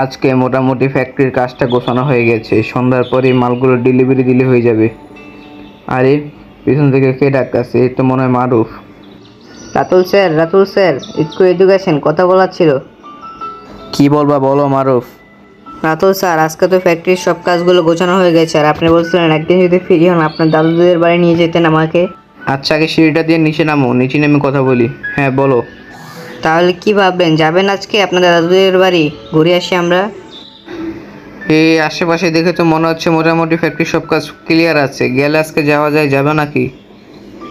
আজকে মোটামুটি ফ্যাক্টরির কাজটা গোছানো হয়ে গেছে, সন্ধ্যার পরেই মালগুলো ডেলিভারি দিলে হয়ে যাবে। আরে পিছন থেকে কে ডাকতেছে? এই তো মনে হয় মারুফ। রাতুল স্যার, একটু এডুকেশন কথা বলার ছিল। কি বলবা বলো মারুফ। রাতুল স্যার, আজকে তো ফ্যাক্টরির সব কাজগুলো গোছানো হয়ে গেছে, আর আপনি বলছিলেন একদিন যদি ফ্রি হন আপনার দাদুদের বাড়ি নিয়ে যেতেন আমাকে। আচ্ছা আগে সিঁড়িটা দিয়ে নিচে নামো, নিচে নেমে কথা বলি। হ্যাঁ বলো। তাহলে কি ভাববেন, যাবেন আজকে আপনাদের দাদুদের বাড়ি ঘুরে আসি আমরা? এই আশেপাশে দেখে তো মনে হচ্ছে মোটামুটি ফ্যাক্টরির সব কাজ ক্লিয়ার আছে, গেলে আজকে যাওয়া যায়, যাবে নাকি?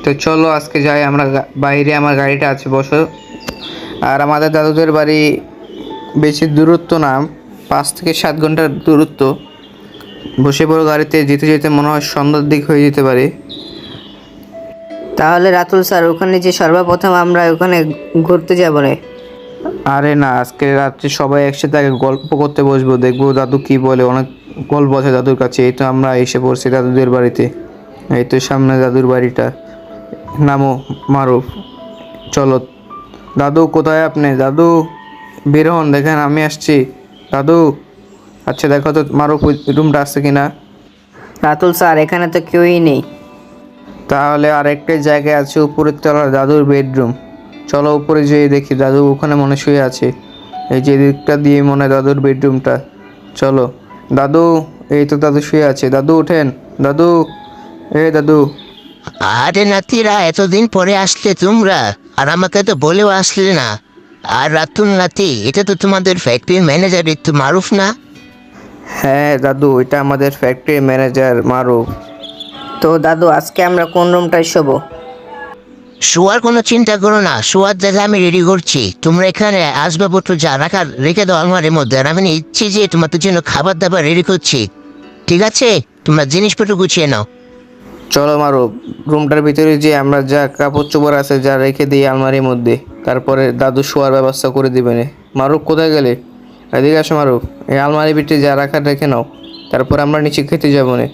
তো চলো আজকে যাই আমরা। বাইরে আমার গাড়িটা আছে, বসো। আর আমাদের দাদুদের বাড়ি বেশি দূরত্ব না, 5 থেকে 7 ঘন্টার দূরত্ব। বসে পড়ো গাড়িতে, যেতে যেতে মনে হয় সন্ধ্যার দিক হয়ে যেতে পারে। তাহলে রাতুল স্যার, ওখানে যে সর্বপ্রথম আমরা ওখানে ঘুরতে যাবো রে। আরে না, আজকে রাত্রে সবাই একসাথে আগে গল্প করতে বসবো, দেখবো দাদু কি বলে। অনেক গল্প আছে দাদুর কাছে। এই তো আমরা এসে পড়ছি দাদুদের বাড়িতে। এই তো সামনে দাদুর বাড়িটা। নামো মারুফ, চলো। দাদু কোথায় আপনি? দাদু বের হন, দেখেন আমি আসছি। দাদু, আচ্ছা দেখো তো মারুফ ওই রুমটা আসছে কিনা। রাতুল স্যার, এখানে তো কেউই নেই। তাহলে আরেকটাই জায়গায় আছে, উপরের তলার দাদুর বেডরুম। চলো উপরে যেয়ে দেখি, দাদু ওখানে মনে শুয়ে আছে। এই যে দিকটা দিয়ে মনে হয় দাদুর বেডরুমটা। চলো। দাদু, এই তো দাদু শুয়ে আছে। দাদু ওঠেন। দাদু, দাদু। আরে নাতিরা, এতদিন পরে আসলে তোমরা, আর আমাকে তো বলেও আসলে না। আর রাতুল নাতি, এটা তো তোমাদের ফ্যাক্টরির ম্যানেজার একটু মারুফ না? হ্যাঁ দাদু, এটা আমাদের ফ্যাক্টরি ম্যানেজার মারুফ। তো দাদু, আজকে আমরা কোন রুমটায় শোবো? শোয়ার কোনো চিন্তা করো না, শোয়ার জায়গা আমি রেডি করছি। তোমরা এখানে আসবাবপত্র যা রাখার রেখে দাও আলমারির মধ্যে, আর আমি ইচ্ছে যে তোমাদের জন্য খাবার দাবার রেডি করছি। ঠিক আছে, তোমরা জিনিসপত্র গুছিয়ে নাও। চলো মারুফ, রুমটার ভিতরে যে আমরা যা কাপড় চোপড় আছে যা রেখে দিই আলমারির মধ্যে, তারপরে দাদু শোয়ার ব্যবস্থা করে দিবেন। মারুফ কোথায় গেলে? এদিকে আসো মারুফ, এই আলমারির ভিতরে যা রাখার রেখে নাও, তারপর আমরা নিচে খেতে যাবো না।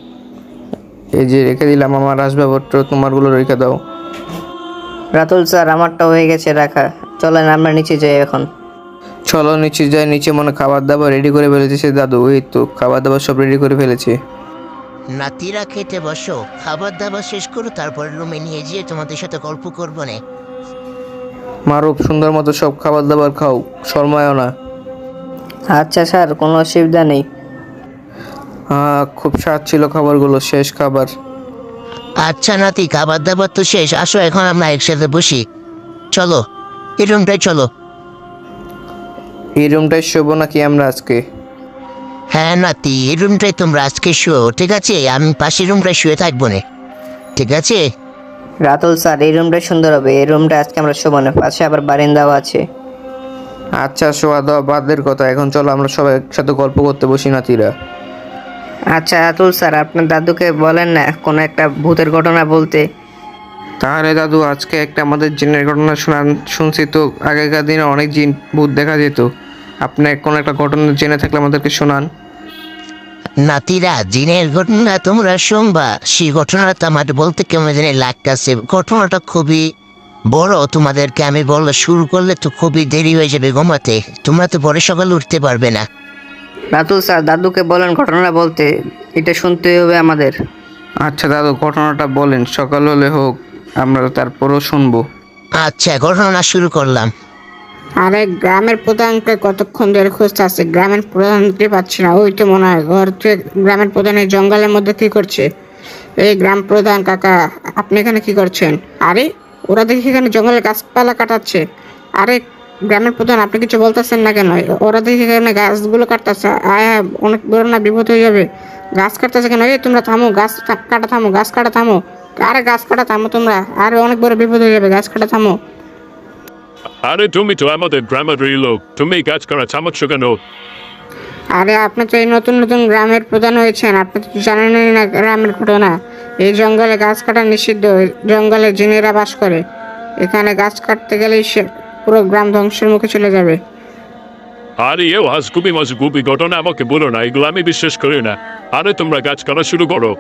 এই যে রেখে দিলাম আমার আসবাবপত্র, তোমারগুলো রেখে দাও। রাতুল স্যার, আমারটা হয়ে গেছে রাখা, চলেন আমরা নিচে যাই এখন। চলো নিচে যাই। নিচে মনে খাবার দাবার রেডি করে ফেলেছে দাদু। ওই তো খাবার দাবার সব রেডি করে ফেলেছে। নাতিরা খেতে বসো, খাবার দাবার শেষ করো, তারপর রুমে নিয়ে গিয়ে তোমাদের সাথে গল্প করবো না। মারুফ সুন্দর মতো সব খাবার দাবার খাও, শর্মায়ও না। আচ্ছা স্যার, কোনো অসুবিধা নেই। হ্যাঁ, খুব স্বাদ ছিল খাবারগুলো, শেষ খাবার। আচ্ছা নাতি, খাবার দাবার তো শেষ, আসো এখন আমরা একসাথে বসি। চলো, এই রুমটাই চলো। এই রুমটায় শোবো নাকি আমরা আজকে? হ্যাঁ নাতি, এই রুমটাই তোমরা আজকে শুও, ঠিক আছে? আমি পাশের রুমটায় শুয়ে থাকবো না, ঠিক আছে? রাতুল স্যার, এই রুমটা সুন্দর হবে, এই রুমটা আজকে আমরা শোবো না, পাশে আবার বারান্দাও আছে। আচ্ছা শোয়া দাওয়া বাদের কথা, এখন চলো আমরা সবাই একসাথে গল্প করতে বসি নাতিরা। আচ্ছা রাতুল স্যার, আপনার দাদুকে বলেন না কোনো একটা ভূতের ঘটনা বলতে। তাহলে দাদু আজকে একটা আমাদের জিনের ঘটনা শুনছি তো। আগেকার দিনে অনেক জিন ভূত দেখা যেত। আপনি কোনো একটা ঘটনা জেনে থাকলে আমাদেরকে শোনান। নাতিরা, জিনের ঘটনা তোমরা শুনবা, সেই ঘটনাটা আমার বলতে কেমন জানি লাগতেছে। ঘটনাটা খুবই বড়, তোমাদেরকে আমি বললে শুরু করলে তো খুবই দেরি হয়ে যাবে ঘুমাতে, তোমরা তো পরে সকালে উঠতে পারবে না। রাতুল স্যার, দাদুকে বলেন ঘটনা বলতে, এটা শুনতে হবে আমাদের। আচ্ছা দাদু, ঘটনাটা বলেন, সকাল হলে হোক, আমরা তারপরও শুনবো। আচ্ছা, ঘটনা শুরু করলাম। আরে গ্রামের প্রধানকে কতক্ষণ ধরে খুঁজতে আসছে, গ্রামের প্রধানকে পাচ্ছি না। ওই তো মনে হয় ঘর থেকে গ্রামের প্রধান এই জঙ্গলের মধ্যে কি করছে? এই গ্রাম প্রধান কাকা, আপনি এখানে কি করছেন? আরে ওরা দেখি এখানে জঙ্গলে গাছপালা কাটাচ্ছে। আরে গ্রামের প্রধান, আপনি কিছু বলতেছেন না কেন? ওরা দেখি এখানে গাছগুলো কাটতেছে। আয় অনেক বড় না বিপদ হয়ে যাবে। গাছ কাটতেছে কেন? এই তোমরা থামো, গাছ কাটা থামো, গাছ কাটা থামো। আরে গাছ কাটা থামো তোমরা, আরে অনেক বড় বিপদ হয়ে যাবে, গাছ কাটা থামো। আরে তুমি তো আমাদের গ্রামেরই লোক, তুমি কাজ করা থামাচ্ছ কেন? আরে আপনি তো এই নতুন নতুন গ্রামের প্রধান হয়েছেন, আপনি তো জানেনই না গ্রামের ঘটনা। এই জঙ্গলে গাছ কাটা নিষিদ্ধ, এই জঙ্গলে জিনেরা বাস করে। এখানে গাছ কাটতে গেলেই পুরো গ্রাম ধ্বংসের মুখে চলে যাবে। আরে এও হাজগুবি মাজগুবি ঘটনা আমাকে বলো না, এগুলো আমি বিশ্বাস করি না। আরে তোমরা কাজ করা শুরু করো।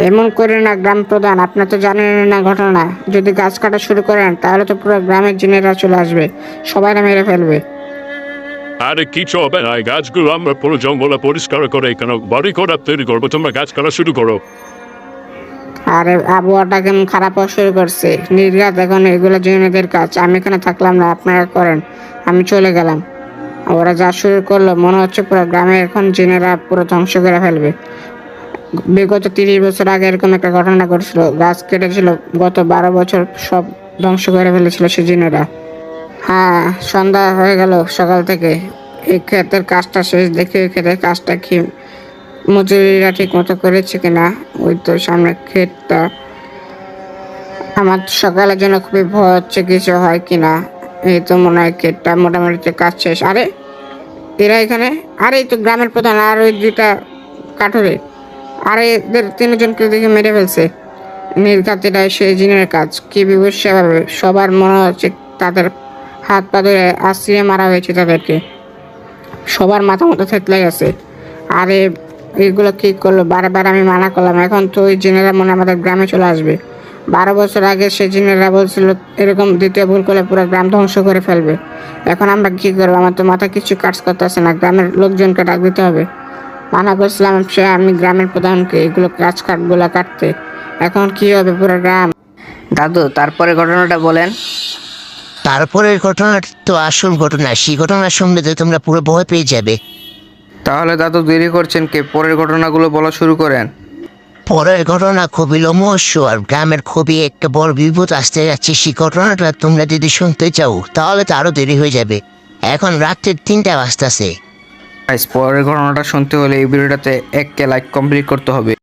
এমন করে না গ্রাম প্রধান, আপনি তো জানেনই না ঘটনা। যদি গাছ কাটা শুরু করেন তাহলে তো পুরো গ্রামের জিনেরা চলে আসবে, সবাই মেরে ফেলবে। আরে কিছু হবে না, এই গাছগুলো আমরা পুরো জঙ্গলে পরিষ্কার করে এখানে বাড়ি করা তৈরি করবো, তোমরা গাছ কাটা শুরু করো। আরে আবহাওয়াটা কেমন খারাপ হওয়া শুরু করছে, নির্ঘাত এখন এগুলো জিনেদের কাজ। আমি এখানে থাকলাম না, আপনারা করেন, আমি চলে গেলাম। ওরা যা শুরু করলো মনে হচ্ছে পুরো গ্রামে এখন জিনেরা পুরো ধ্বংস করে ফেলবে। বিগত 30 বছর আগে এরকম একটা ঘটনা ঘটেছিল, গাছ কেটেছিল, গত 12 বছর সব ধ্বংস করে ফেলেছিল সে জিনেরা। হ্যাঁ, সন্ধ্যা হয়ে গেল সকাল থেকে, এই ক্ষেতের কাজটা শেষ, দেখি ওই ক্ষেতের কাজটা কি মজুরিরা ঠিক মতো করেছে কিনা। ওই তো সামনে ক্ষেতটা, আমার সকালের জন্য খুবই ভয় হচ্ছে কিছু হয় কিনা। এই তো মনে হয় ক্ষেতটা মোটামুটি কাজ শেষ। আরে এরা এখানে, আরে এই তো গ্রামের প্রধান আর ওই দুইটা কাঠুরে, আরে এদের 3 জনকে দেখে মেরে ফেলছে। নির্ঘাত এটা সেই জিনের কাজ, কি বিভৎসা ভাবে সবার মনে হচ্ছে তাদের হাত পা ধরে আশ্রিয়ে মারা হয়েছে তাদেরকে, সবার মাথা মতো থেতলে গেছে। আরে এগুলো কি করলো, বারবার আমি মানা করলাম, এখন তো ওই জিনেরা মনে হয় আমাদের গ্রামে চলে আসবে। 12 বছর আগে সেই জিনেরা বলছিল এরকম দ্বিতীয় ভুল করলে পুরো গ্রাম ধ্বংস করে ফেলবে। এখন আমরা কি করবো, আমার তো মাথা কিছু কাজ করতেছে না, গ্রামের লোকজনকে ডাক দিতে হবে। মানা করছিলাম সে আমি গ্রামের প্রধানকে এগুলো কাটগুলো কাটতে, এখন কি হবে পুরো গ্রাম। দাদু তারপরে ঘটনাটা বলেন। তারপরের ঘটনাটা তো আসল ঘটনা, সেই ঘটনা শুনলে তো তোমরা পুরো ভয় পেয়ে যাবে। তাহলে দাদু দেরি করছেন কে, পরের ঘটনাগুলো বলা শুরু করেন। পরের ঘটনা খুবই লোমহর্ষ আর গ্রামের খুবই একটা বড় বিপদ আসতে যাচ্ছে। সেই ঘটনাটা তোমরা যদি শুনতে চাও তাহলে তো আরো দেরি হয়ে যাবে, এখন রাত্রের 3টা বাজতেছে। পরের ঘটনাটা শুনতে হলে এই ভিডিওটাতে 1K লাইক কমপ্লিট করতে হবে।